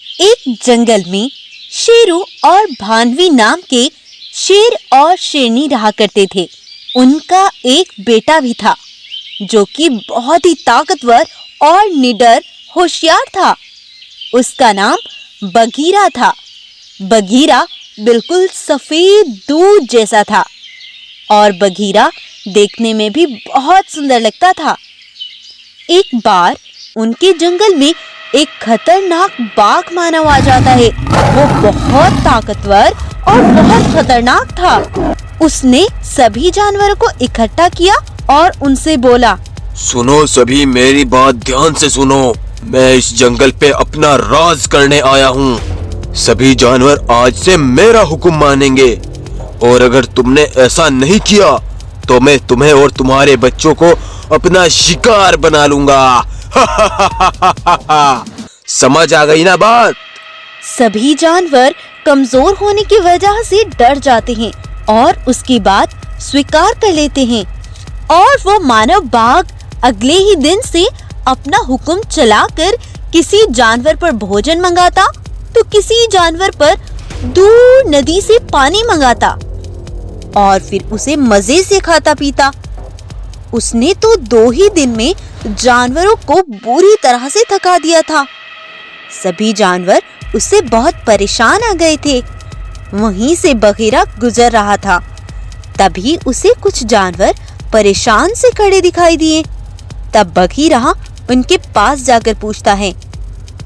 एक जंगल में शेरू और भानवी नाम के शेर और शेरनी रहा करते थे। उनका एक बेटा भी था जो कि बहुत ही ताकतवर और निडर होशियार था। उसका नाम बगीरा था। बगीरा बिल्कुल सफेद दूध जैसा था और बगीरा देखने में भी बहुत सुंदर लगता था। एक बार उनके जंगल में एक खतरनाक बाघ मानव आ जाता है। वो बहुत ताकतवर और बहुत खतरनाक था। उसने सभी जानवरों को इकट्ठा किया और उनसे बोला, सुनो सभी, मेरी बात ध्यान से सुनो। मैं इस जंगल पे अपना राज करने आया हूँ। सभी जानवर आज से मेरा हुक्म मानेंगे और अगर तुमने ऐसा नहीं किया तो मैं तुम्हें और तुम्हारे बच्चों को अपना शिकार बना लूंगा। समझ आ गई ना बात? सभी जानवर कमजोर होने की वजह से डर जाते हैं और उसकी बात स्वीकार कर लेते हैं और वो मानव बाघ अगले ही दिन से अपना हुक्म चलाकर किसी जानवर पर भोजन मंगाता तो किसी जानवर पर दूर नदी से पानी मंगाता और फिर उसे मजे से खाता पीता। उसने तो 2 ही दिन में जानवरों को बुरी तरह से थका दिया था। सभी जानवर उससे बहुत परेशान आ गए थे। वहीं से बगीरा गुजर रहा था। तभी उसे कुछ जानवर परेशान से खड़े दिखाई दिए। तब बगीरा उनके पास जाकर पूछता है,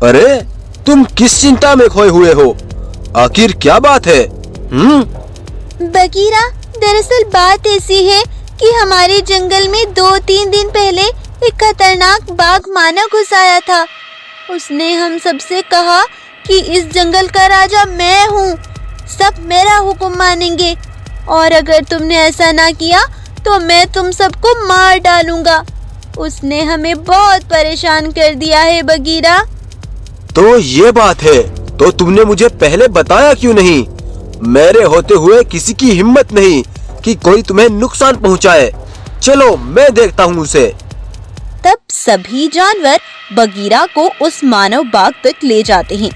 अरे तुम किस चिंता में खोए हुए हो? आखिर क्या बात है? बगीरा, दरअसल बात ऐसी है कि हमारे जंगल में 2-3 दिन पहले एक खतरनाक बाघ मानव घुस आया था। उसने हम सबसे कहा कि इस जंगल का राजा मैं हूँ, सब मेरा हुक्म मानेंगे और अगर तुमने ऐसा ना किया तो मैं तुम सबको मार डालूंगा। उसने हमें बहुत परेशान कर दिया है बगीरा। तो ये बात है, तो तुमने मुझे पहले बताया क्यों नहीं? मेरे होते हुए किसी की हिम्मत नहीं कि कोई तुम्हें नुकसान पहुंचाए। चलो मैं देखता हूँ उसे। तब सभी जानवर बगीरा को उस मानव बाघ तक ले जाते हैं।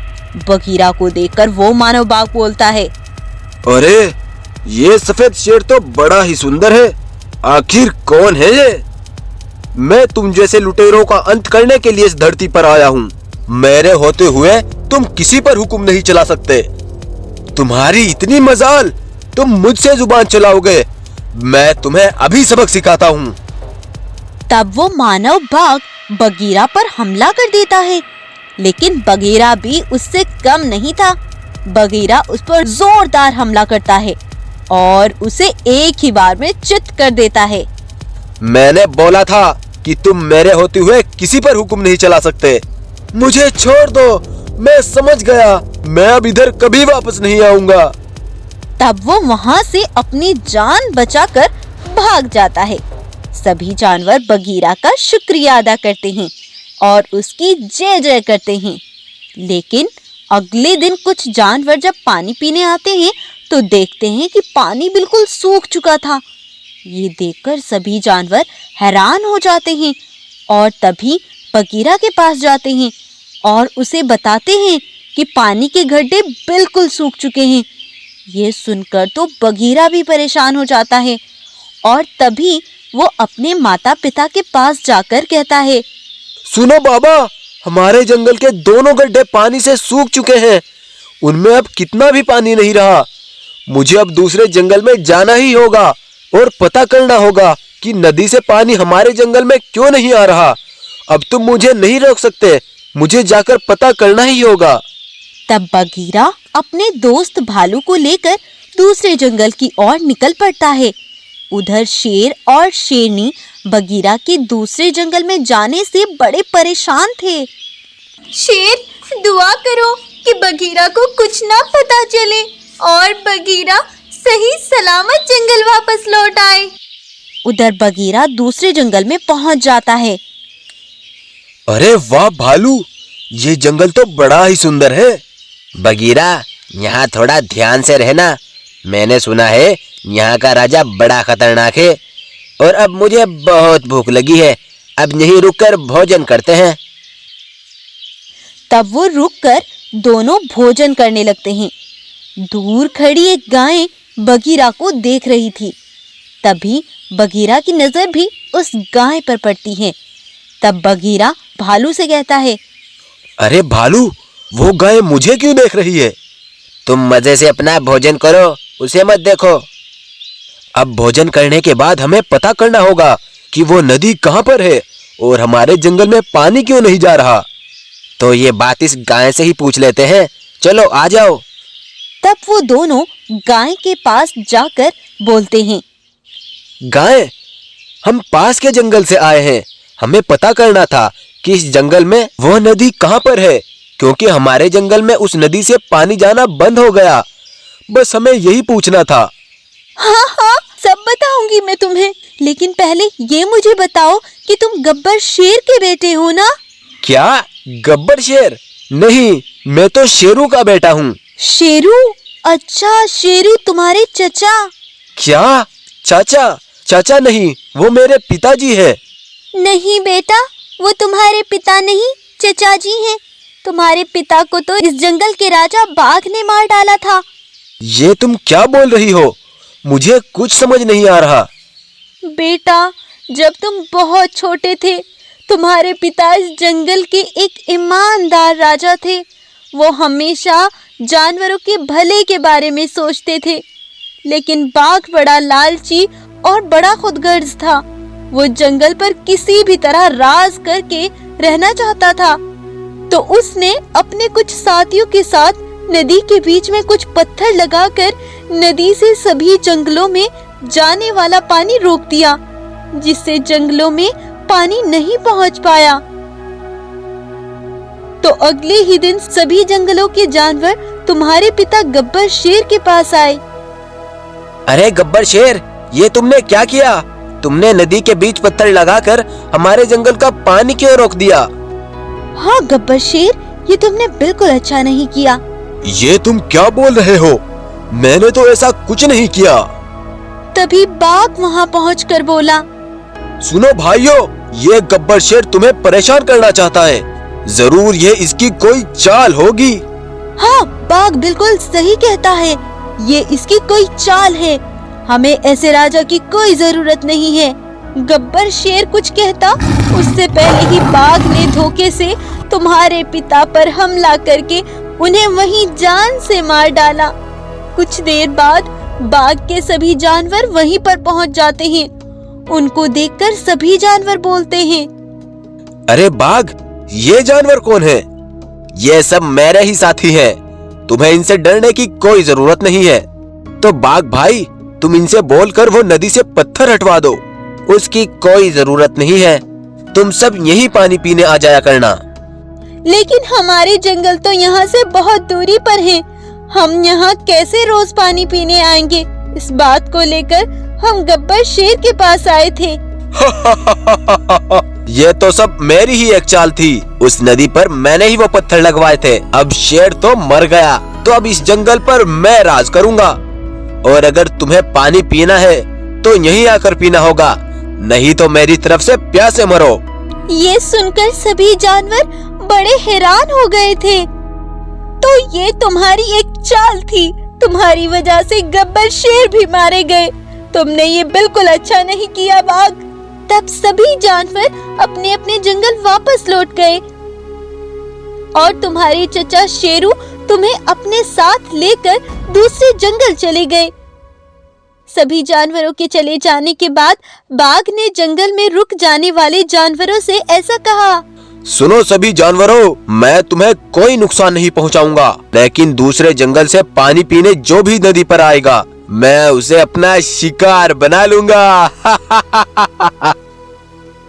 बगीरा को देखकर वो मानव बाघ बोलता है, अरे ये सफेद शेर तो बड़ा ही सुंदर है। आखिर कौन है ये? मैं तुम जैसे लुटेरों का अंत करने के लिए इस धरती पर आया हूँ। मेरे होते हुए तुम किसी पर हुक्म नहीं चला सकते। तुम्हारी इतनी मजाल, तुम मुझसे जुबान चलाओगे। मैं तुम्हें अभी सबक सिखाता हूँ। तब वो मानव बाघ बगीरा पर हमला कर देता है, लेकिन बगीरा भी उससे कम नहीं था। बगीरा उस पर जोरदार हमला करता है और उसे एक ही बार में चित कर देता है। मैंने बोला था कि तुम मेरे होते हुए किसी पर हुक्म नहीं चला सकते। मुझे छोड़ दो, मैं समझ गया। मैं अब इधर कभी वापस नहीं आऊंगा। तब वो वहाँ से अपनी जान बचाकर भाग जाता है। सभी जानवर बगीरा का शुक्रिया अदा करते हैं और उसकी जय जय करते हैं। लेकिन अगले दिन कुछ जानवर जब पानी पीने आते हैं तो देखते हैं कि पानी बिल्कुल सूख चुका था। ये देखकर सभी जानवर हैरान हो जाते हैं और तभी बगीरा के पास जाते हैं और उसे बताते हैं कि पानी के गड्ढे बिल्कुल सूख चुके हैं। ये सुनकर तो बगीरा भी परेशान हो जाता है और तभी वो अपने माता पिता के पास जाकर कहता है, सुनो बाबा, हमारे जंगल के दोनों गड्ढे पानी से सूख चुके हैं। उनमें अब कितना भी पानी नहीं रहा। मुझे अब दूसरे जंगल में जाना ही होगा और पता करना होगा कि नदी से पानी हमारे जंगल में क्यों नहीं आ रहा। अब तुम मुझे नहीं रोक सकते, मुझे जाकर पता करना ही होगा। तब बगीरा अपने दोस्त भालू को लेकर दूसरे जंगल की ओर निकल पड़ता है। उधर शेर और शेरनी बगीरा के दूसरे जंगल में जाने से बड़े परेशान थे। शेर, दुआ करो कि बगीरा को कुछ ना पता चले और बगीरा सही सलामत जंगल वापस लौट आए। उधर बगीरा दूसरे जंगल में पहुंच जाता है। अरे वाह भालू, ये जंगल तो बड़ा ही सुंदर है। बगीरा, यहाँ थोड़ा ध्यान से रहना। मैंने सुना है यहाँ का राजा बड़ा खतरनाक है और अब मुझे बहुत भूख लगी है। अब यहीं रुककर भोजन करते हैं। तब वो रुककर दोनों भोजन करने लगते हैं। दूर खड़ी एक गाय बगीरा को देख रही थी। तभी बगीरा की नजर भी उस गाय पर पड़ती है। तब बगीरा भालू से कहता है, अरे भालू, वो गाय मुझे क्यों देख रही है? तुम मजे से अपना भोजन करो, उसे मत देखो। अब भोजन करने के बाद हमें पता करना होगा कि वो नदी कहाँ पर है और हमारे जंगल में पानी क्यों नहीं जा रहा। तो ये बात इस गाय से ही पूछ लेते हैं। चलो आ जाओ। तब वो दोनों गाय के पास जाकर बोलते हैं, गाय, हम पास के जंगल से आए हैं। हमें पता करना था कि इस जंगल में वो नदी कहाँ पर है, क्योंकि हमारे जंगल में उस नदी से पानी जाना बंद हो गया। बस हमें यही पूछना था। हाँ हाँ, सब बताऊंगी मैं तुम्हें, लेकिन पहले ये मुझे बताओ कि तुम गब्बर शेर के बेटे हो ना? क्या? गब्बर शेर? नहीं, मैं तो शेरू का बेटा हूँ। शेरू? अच्छा, शेरू तुम्हारे चचा? क्या? चाचा? चाचा नहीं, वो मेरे पिताजी है। नहीं बेटा, वो तुम्हारे पिता नहीं, चचा जी हैं। तुम्हारे पिता को तो इस जंगल के राजा बाघ ने मार डाला था। ये तुम क्या बोल रही हो? मुझे कुछ समझ नहीं आ रहा। बेटा, जब तुम बहुत छोटे थे, तुम्हारे पिता इस जंगल के एक ईमानदार राजा थे। वो हमेशा जानवरों के भले के बारे में सोचते थे, लेकिन बाघ बड़ा लालची और बड़ा खुदगर्ज था। वो जंगल पर किसी भी तरह राज करके रहना चाहता था। तो उसने अपने कुछ साथियों के साथ नदी के बीच में कुछ पत्थर लगाकर नदी से सभी जंगलों में जाने वाला पानी रोक दिया, जिससे जंगलों में पानी नहीं पहुंच पाया। तो अगले ही दिन सभी जंगलों के जानवर तुम्हारे पिता गब्बर शेर के पास आए। अरे गब्बर शेर, ये तुमने क्या किया? तुमने नदी के बीच पत्थर लगाकर हमारे जंगल का पानी क्यों रोक दिया? हाँ गब्बर शेर, ये तुमने बिल्कुल अच्छा नहीं किया। ये तुम क्या बोल रहे हो? मैंने तो ऐसा कुछ नहीं किया। तभी बाघ वहाँ पहुँचकर बोला, सुनो भाइयों, ये गब्बर शेर तुम्हें परेशान करना चाहता है। जरूर ये इसकी कोई चाल होगी। हाँ, बाघ बिल्कुल सही कहता है, ये इसकी कोई चाल है। हमें ऐसे राजा की कोई जरूरत नहीं है। गब्बर शेर कुछ कहता, उससे पहले ही बाघ ने धोखे से तुम्हारे पिता पर हमला करके उन्हें वहीं जान से मार डाला। कुछ देर बाद बाघ के सभी जानवर वहीं पर पहुंच जाते हैं। उनको देखकर सभी जानवर बोलते हैं, अरे बाघ, ये जानवर कौन है? ये सब मेरे ही साथी हैं। तुम्हें इनसे डरने की कोई जरूरत नहीं है। तो बाघ भाई, तुम इनसे बोलकर वो नदी से पत्थर हटवा दो। उसकी कोई जरूरत नहीं है, तुम सब यही पानी पीने आ जाया करना। लेकिन हमारे जंगल तो यहाँ से बहुत दूरी पर है। हम यहाँ कैसे रोज पानी पीने आएंगे? इस बात को लेकर हम गब्बर शेर के पास आए थे। ये तो सब मेरी ही एक चाल थी। उस नदी पर मैंने ही वो पत्थर लगवाए थे। अब शेर तो मर गया, तो अब इस जंगल पर मैं राज करूंगा। और अगर तुम्हें पानी पीना है तो यहीं आकर पीना होगा, नहीं तो मेरी तरफ से प्यासे मरो। ये सुनकर सभी जानवर बड़े हैरान हो गए थे। तो ये तुम्हारी एक चाल थी। तुम्हारी वजह से गब्बर शेर भी मारे गए। तुमने ये बिल्कुल अच्छा नहीं किया बाघ। तब सभी जानवर अपने अपने जंगल वापस लौट गए और तुम्हारे चचा शेरू तुम्हें अपने साथ लेकर दूसरे जंगल चले गए। सभी जानवरों के चले जाने के बाद बाघ ने जंगल में रुक जाने वाले जानवरों से ऐसा कहा, सुनो सभी जानवरों, मैं तुम्हें कोई नुकसान नहीं पहुंचाऊंगा, लेकिन दूसरे जंगल से पानी पीने जो भी नदी पर आएगा, मैं उसे अपना शिकार बना लूंगा।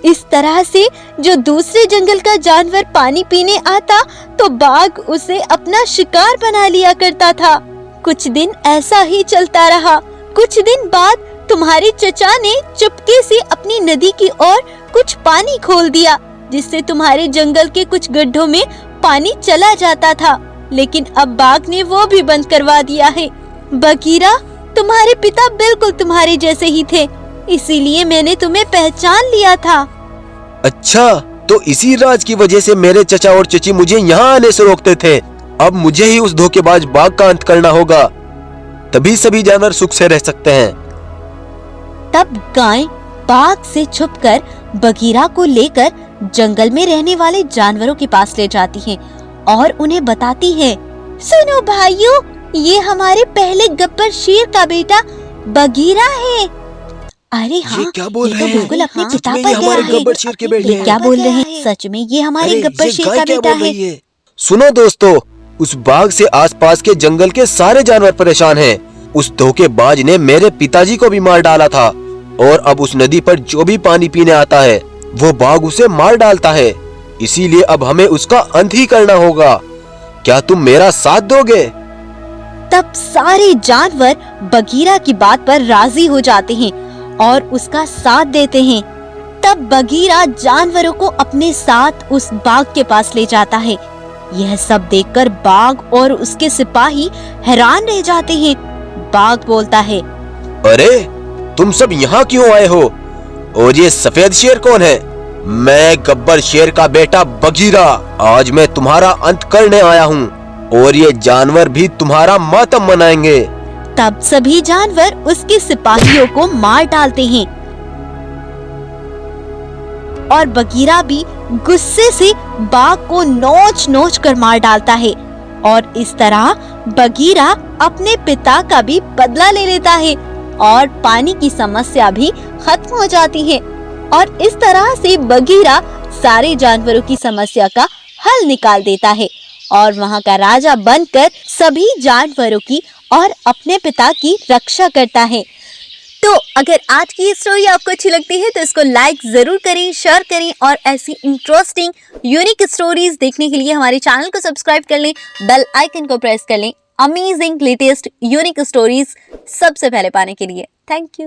इस तरह से जो दूसरे जंगल का जानवर पानी पीने आता तो बाघ उसे अपना शिकार बना लिया करता था। कुछ दिन ऐसा ही चलता रहा। कुछ दिन बाद तुम्हारे चचा ने चुपके से अपनी नदी की ओर कुछ पानी खोल दिया, जिससे तुम्हारे जंगल के कुछ गड्ढों में पानी चला जाता था। लेकिन अब बाघ ने वो भी बंद करवा दिया है। बगीरा, तुम्हारे पिता बिल्कुल तुम्हारे जैसे ही थे, इसीलिए मैंने तुम्हें पहचान लिया था। अच्छा, तो इसी राज की वजह से मेरे चचा और चची मुझे यहाँ आने से रोकते थे। अब मुझे ही उस धोखेबाज बाघ का अंत करना होगा, तभी सभी जानवर सुख से रह सकते हैं। तब गाय बाघ से छुपकर बगीरा को लेकर जंगल में रहने वाले जानवरों के पास ले जाती है और उन्हें बताती है, सुनो भाइयों, ये हमारे पहले गब्बर शेर का बेटा बगीरा है। अरे हाँ, ये क्या बोल ये रहे तो हैं? बिल्कुल अपने हाँ, पिता सच में पर ये हमारे गया है। गब्बर शेर के बेटे ये हैं। क्या बोल रहे हैं? सच में ये हमारे अरे, गब्बर ये शेर गाय का क्या बेटा बोल है। रही है? सुनो दोस्तों, उस बाघ से आसपास के जंगल के सारे जानवर परेशान हैं। उस धोखेबाज ने मेरे पिताजी को भी मार डाला था और अब उस नदी पर जो भी पानी पीने आता है वो बाघ उसे मार डालता है। इसीलिए अब हमें उसका अंत ही करना होगा। क्या तुम मेरा साथ दोगे? तब सारे जानवर बगीरा की बात पर राजी हो जाते हैं और उसका साथ देते हैं। तब बगीरा जानवरों को अपने साथ उस बाघ के पास ले जाता है। यह सब देखकर बाघ और उसके सिपाही हैरान रह जाते हैं। बाघ बोलता है, अरे तुम सब यहाँ क्यों आए हो? और ये सफेद शेर कौन है? मैं गब्बर शेर का बेटा बगीरा। आज मैं तुम्हारा अंत करने आया हूँ और ये जानवर भी तुम्हारा मातम मनाएंगे। तब सभी जानवर उसके सिपाहियों को मार डालते हैं और बगीरा भी गुस्से से बाघ को नोच नोच कर मार डालता है। और इस तरह बगीरा अपने पिता का भी बदला ले लेता है और पानी की समस्या भी खत्म हो जाती है। और इस तरह से बगीरा सारे जानवरों की समस्या का हल निकाल देता है और वहाँ का राजा बनकर सभी जानवरों की और अपने पिता की रक्षा करता है। तो अगर आज की ये स्टोरी आपको अच्छी लगती है तो इसको लाइक जरूर करें, शेयर करें और ऐसी इंटरेस्टिंग यूनिक स्टोरीज देखने के लिए हमारे चैनल को सब्सक्राइब कर लें, बेल आइकन को प्रेस कर लें अमेजिंग लेटेस्ट यूनिक स्टोरीज सबसे पहले पाने के लिए। Thank you.